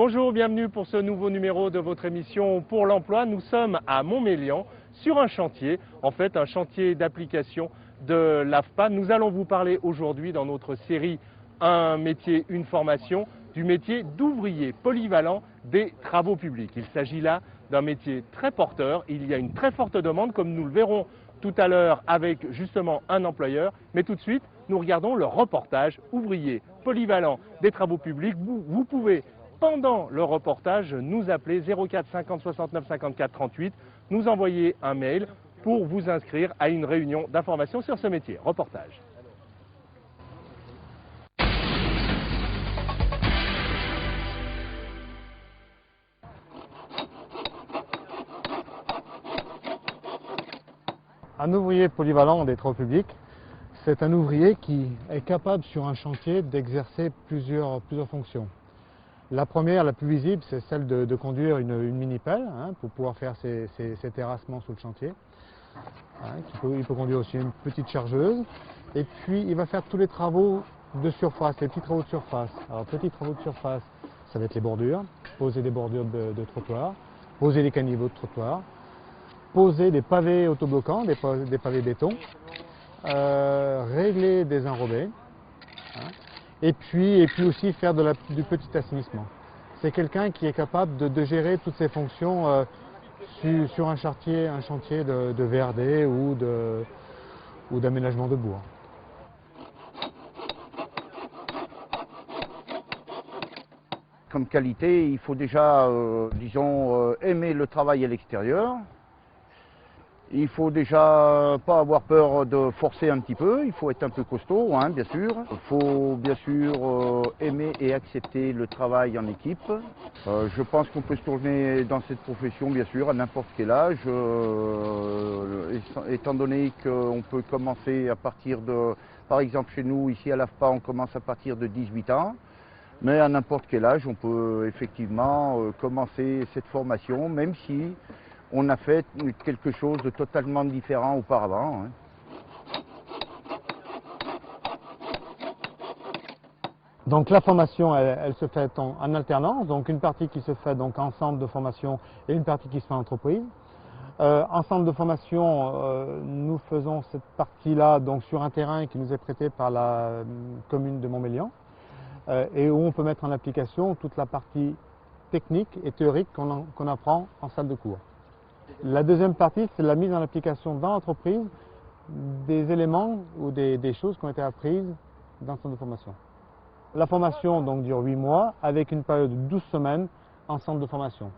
Bonjour, bienvenue pour ce nouveau numéro de votre émission Pour l'emploi. Nous sommes à Montmélian sur un chantier, en fait un chantier d'application de l'AFPA. Nous allons vous parler aujourd'hui dans notre série Un métier, une formation, du métier d'ouvrier polyvalent des travaux publics. Il s'agit là d'un métier très porteur. Il y a une très forte demande, comme nous le verrons tout à l'heure avec justement un employeur. Mais tout de suite, nous regardons le reportage Ouvrier polyvalent des travaux publics. Vous pouvez, pendant le reportage, nous appeler 04 50 69 54 38, nous envoyer un mail pour vous inscrire à une réunion d'information sur ce métier. Reportage. Un ouvrier polyvalent des travaux publics, c'est un ouvrier qui est capable sur un chantier d'exercer plusieurs fonctions. La première, la plus visible, c'est celle de conduire une mini-pelle pour pouvoir faire ses terrassements sous le chantier. Il peut conduire aussi une petite chargeuse. Et puis, il va faire tous les travaux de surface, les petits travaux de surface. Alors, petits travaux de surface, ça va être les bordures, poser des bordures de trottoir, poser les caniveaux de trottoir, poser des pavés autobloquants, des pavés béton, régler des enrobés, et puis aussi faire du petit assainissement. C'est quelqu'un qui est capable de gérer toutes ces fonctions sur un chantier de VRD ou d'aménagement de bois. Comme qualité, il faut déjà, aimer le travail à l'extérieur. Il faut déjà pas avoir peur de forcer un petit peu, il faut être un peu costaud, bien sûr. Il faut bien sûr aimer et accepter le travail en équipe. Je pense qu'on peut se tourner dans cette profession, bien sûr, à n'importe quel âge, étant donné qu'on peut commencer à partir de, par exemple chez nous, ici à l'AFPA, on commence à partir de 18 ans. Mais à n'importe quel âge, on peut effectivement commencer cette formation, même si on a fait quelque chose de totalement différent auparavant. Donc la formation, elle se fait en alternance, donc une partie qui se fait donc en centre de formation et une partie qui se fait en entreprise. En centre de formation, nous faisons cette partie-là donc sur un terrain qui nous est prêté par la commune de Montmélian et où on peut mettre en application toute la partie technique et théorique qu'on apprend en salle de cours. La deuxième partie, c'est la mise en application dans l'entreprise des éléments ou des choses qui ont été apprises dans le centre de formation. La formation donc dure 8 mois avec une période de 12 semaines en centre de formation.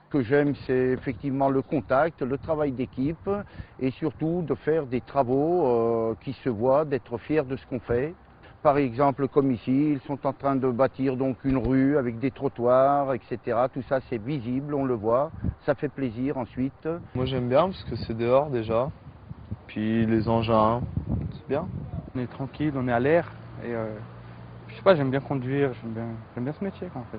Ce que j'aime, c'est effectivement le contact, le travail d'équipe et surtout de faire des travaux qui se voient, d'être fier de ce qu'on fait. Par exemple, comme ici, ils sont en train de bâtir donc une rue avec des trottoirs, etc. Tout ça, c'est visible, on le voit, ça fait plaisir ensuite. Moi, j'aime bien parce que c'est dehors déjà, puis les engins, c'est bien. On est tranquille, on est à l'air, et je sais pas, j'aime bien conduire, j'aime bien ce métier en fait.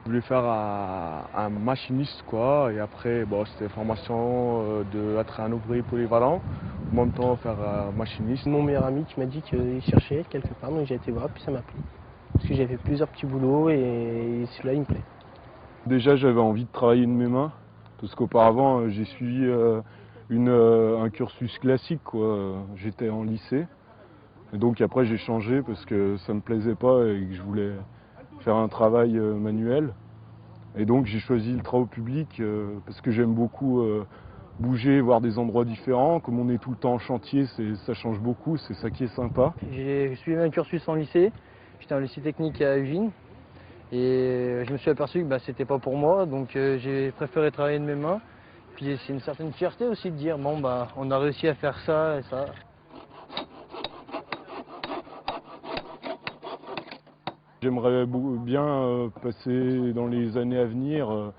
Je voulais faire un machiniste quoi, et après c'était formation d'être un ouvrier polyvalent, en même temps faire un machiniste. Mon meilleur ami qui m'a dit qu'il cherchait quelque part, donc j'ai été voir, puis ça m'a plu. Parce que j'ai fait plusieurs petits boulots et celui-là il me plaît. Déjà j'avais envie de travailler de mes mains, parce qu'auparavant j'ai suivi un cursus classique quoi. J'étais en lycée, et donc après j'ai changé parce que ça me plaisait pas et que je voulais faire un travail manuel. Et donc j'ai choisi le travaux public parce que j'aime beaucoup bouger, voir des endroits différents. Comme on est tout le temps en chantier, ça change beaucoup, c'est ça qui est sympa. J'ai suivi un cursus en lycée, j'étais en lycée technique à Uvine. Et je me suis aperçu que c'était pas pour moi, donc j'ai préféré travailler de mes mains. Puis c'est une certaine fierté aussi de dire bon on a réussi à faire ça et ça. J'aimerais bien passer dans les années à venir,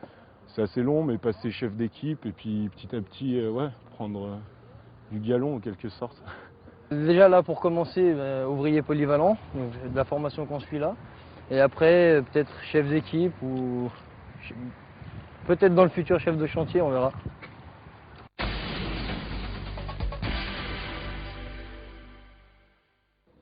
c'est assez long, mais passer chef d'équipe et puis petit à petit prendre du galon en quelque sorte. Déjà là pour commencer, ouvrier polyvalent, donc de la formation qu'on suit là. Et après peut-être chef d'équipe ou peut-être dans le futur chef de chantier, on verra.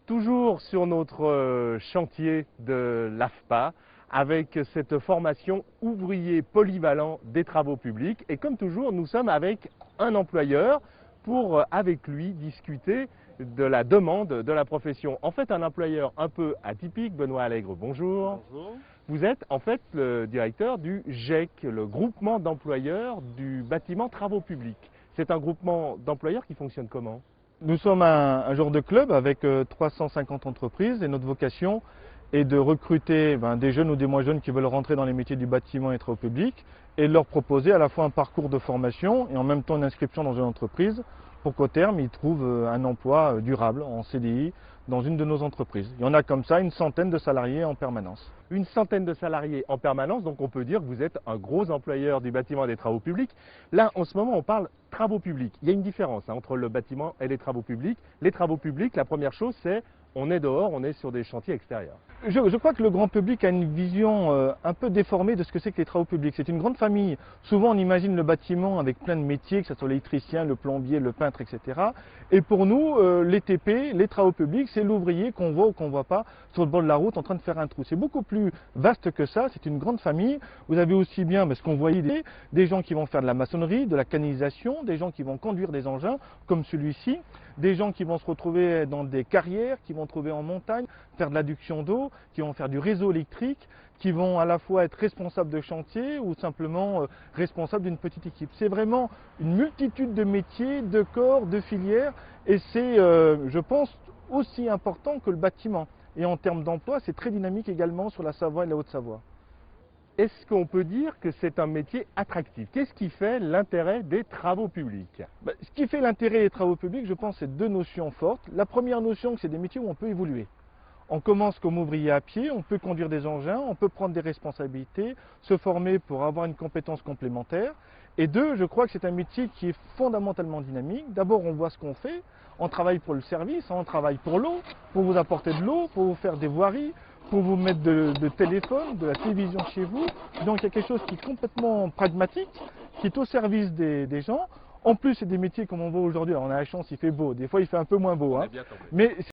Toujours sur notre chantier de l'AFPA avec cette formation ouvrier polyvalent des travaux publics. Et comme toujours, nous sommes avec un employeur pour, avec lui, discuter de la demande de la profession. En fait, un employeur un peu atypique. Benoît Allègre, bonjour. Bonjour. Vous êtes en fait le directeur du GEC, le groupement d'employeurs du bâtiment travaux publics. C'est un groupement d'employeurs qui fonctionne comment? Nous sommes un genre de club avec 350 entreprises et notre vocation est de recruter des jeunes ou des moins jeunes qui veulent rentrer dans les métiers du bâtiment et travaux publics et de leur proposer à la fois un parcours de formation et en même temps une inscription dans une entreprise pour qu'au terme ils trouvent un emploi durable en CDI dans une de nos entreprises. Il y en a comme ça une centaine de salariés en permanence. Une centaine de salariés en permanence, donc on peut dire que vous êtes un gros employeur du bâtiment et des travaux publics. Là, en ce moment, on parle travaux publics. Il y a une différence entre le bâtiment et les travaux publics. Les travaux publics, la première chose, c'est on est dehors, on est sur des chantiers extérieurs. Je crois que le grand public a une vision un peu déformée de ce que c'est que les travaux publics. C'est une grande famille. Souvent, on imagine le bâtiment avec plein de métiers, que ce soit l'électricien, le plombier, le peintre, etc. Et pour nous, les TP, les travaux publics, c'est l'ouvrier qu'on voit ou qu'on ne voit pas sur le bord de la route en train de faire un trou. C'est beaucoup plus vaste que ça. C'est une grande famille. Vous avez aussi bien, ce qu'on voyait, des gens qui vont faire de la maçonnerie, de la canalisation, des gens qui vont conduire des engins comme celui-ci, des gens qui vont se retrouver dans des carrières, qui vont trouver en montagne, faire de l'adduction d'eau, qui vont faire du réseau électrique, qui vont à la fois être responsables de chantier ou simplement responsables d'une petite équipe. C'est vraiment une multitude de métiers, de corps, de filières et c'est, je pense, aussi important que le bâtiment. Et en termes d'emploi, c'est très dynamique également sur la Savoie et la Haute-Savoie. Est-ce qu'on peut dire que c'est un métier attractif? Qu'est-ce qui fait l'intérêt des travaux publics? Ce qui fait l'intérêt des travaux publics, je pense, c'est deux notions fortes. La première notion, c'est des métiers où on peut évoluer. On commence comme ouvrier à pied, on peut conduire des engins, on peut prendre des responsabilités, se former pour avoir une compétence complémentaire. Et deux, je crois que c'est un métier qui est fondamentalement dynamique. D'abord, on voit ce qu'on fait, on travaille pour le service, on travaille pour l'eau, pour vous apporter de l'eau, pour vous faire des voiries, pour vous mettre de téléphone, de la télévision chez vous. Donc il y a quelque chose qui est complètement pragmatique, qui est au service des gens. En plus, c'est des métiers comme on voit aujourd'hui. On a la chance, il fait beau. Des fois, il fait un peu moins beau. Mais